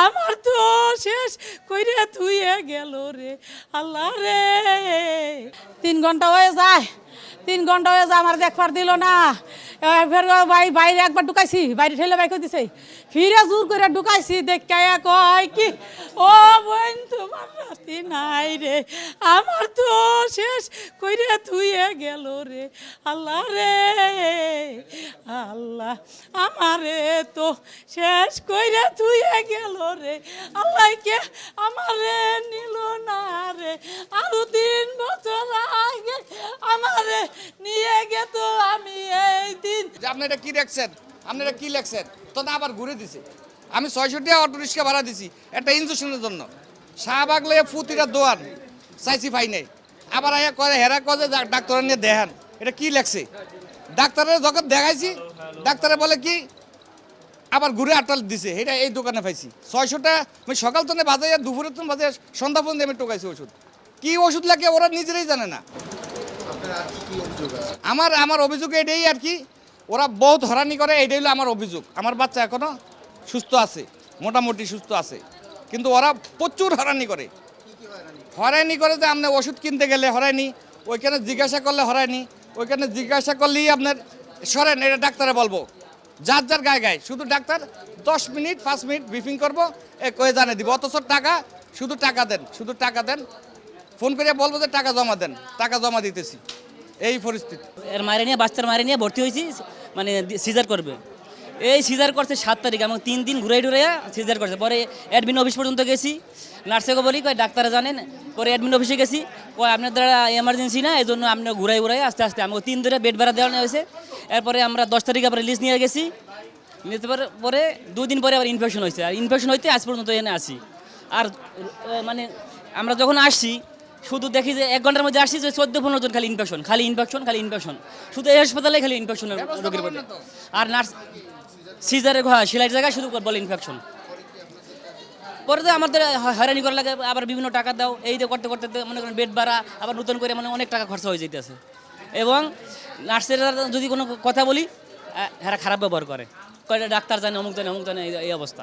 আমার তো শেষ কইরে থুয়ে গেল রে আল্লাহ রে। 3 ঘন্টা হয়ে যায়, 3 ঘন্টা হয়ে যায়, আমার দেখবার দিল না। ফের বাইরে একবার ঢুকাইছি, বাইরে ঠেলে বাইক দিছে, ফিরে জোর করে ঢুকাইছি, দেখায়া কয় কি ও বোন তোমার রাতি নাই রে, আমার তো শেষ কইরে থুয়ে গেল রে আল্লাহ রে। আল্লাহ আমারে তো শেষ কইরে থুয়ে গেল রে, আল্লাহকে আমারে নিল না রে। আরো 3 বছর আগে আমারে নিয়ে গেত, আমি এই দিন। আপনি এটা কি দেখছেন, আপনি এটা কি লেখছেন, তো না আবার ঘুরে দিছে। আমি 600 টাকা অটো রিক্সা ভাড়া দিছি একটা ইঞ্জেকশনের জন্য। শাহবাগ লয়ে ফুতিটা দোয়ান চাইছি পাই নাই, আবার আয়া কয়ে হেরা কয়ে ডাক্তার নিয়ে দেখান। এটা কি লেখছে? ডাক্তারের যখন দেখাইছি, ডাক্তারে বলে কি আবার ঘুরে আটাল দিছে। এটা এই দোকানে পাইছি 600 টাকা। আমি সকাল তো বাজে, দুপুরের তো বাজে, সন্ধ্যা পর্যন্ত আমি টোকাইছি ওষুধ। কি ওষুধ লাগে ওরা নিজেরাই জানে না। আমার অভিযোগ এটাই আর কি, ওরা বহুত হরানি করে, এটাই হলো আমার অভিযোগ। আমার বাচ্চা এখনো সুস্থ আছে, মোটামুটি সুস্থ আছে, কিন্তু ওরা প্রচুর হরানি করে। হরানি করে যে আপনি ওষুধ কিনতে গেলে হরানি, ওইখানে জিজ্ঞাসা করলে হরানি, ওইখানে জিজ্ঞাসা করলেই আপনার সরেন, এটা ডাক্তারে বলবো। যার যার গায়ে গায়ে শুধু ডাক্তার 10 মিনিট 5 মিনিট ব্রিফিং করবো, কয়ে জানিয়ে দিব। অথচ টাকা, শুধু টাকা দেন, শুধু টাকা দেন, ফোন করে বলবো যে টাকা জমা দেন, টাকা জমা দিতেছি। এই পরিস্থিতি। এর মারে নিয়ে, বাচ্চার মারে নিয়ে ভর্তি হয়েছি, মানে সিজার করবে। এই সিজার করছে 7 তারিখ, এবং 3 দিন ঘুরাই ঘুরাইয়া সিজার করছে। পরে অ্যাডমিন অফিস পর্যন্ত গেছি, নার্সেকে বলি কয় ডাক্তারে জানেন। পরে অ্যাডমিন অফিসে গেছি, কয় আপনার দ্বারা এমার্জেন্সি না, এই জন্য আপনার ঘুরাই ঘুরাই আস্তে আস্তে আমাকে 3 ধরে বেড ভাড়া দেওয়া হয়েছে। এরপরে আমরা 10 তারিখে আবার লিস্ট নিয়ে গেছি, নিতে পরে 2 দিন পরে আবার ইনফেকশন হয়েছে। আর ইনফেকশন হইতে আজ পর্যন্ত এনে আসি। আর মানে আমরা যখন আসছি শুধু দেখি যে 1 ঘন্টার মধ্যে আসছি যে 14-15 জন খালি ইনফেকশন, খালি ইনফেকশন, খালি ইনফেকশন, শুধু এই হাসপাতালে খালি ইনফেকশনের রোগীর মধ্যে। আর নার্স সিজারে সেলাইয়ের জায়গায় শুধু বলে ইনফেকশন। পরে তো আমাদের হয়রানি করা লাগে, আবার বিভিন্ন টাকা দাও, এই দিয়ে করতে করতে মনে করেন বেড ভাড়া আবার নতুন করে মানে অনেক টাকা খরচা হয়ে যেতেছে। এবং নার্সেরা যদি কোনো কথা বলি, হ্যাঁ খারাপ ব্যবহার করে, কয়টা ডাক্তার জানে, অমুক জানে, অমুক জানে, এই অবস্থা।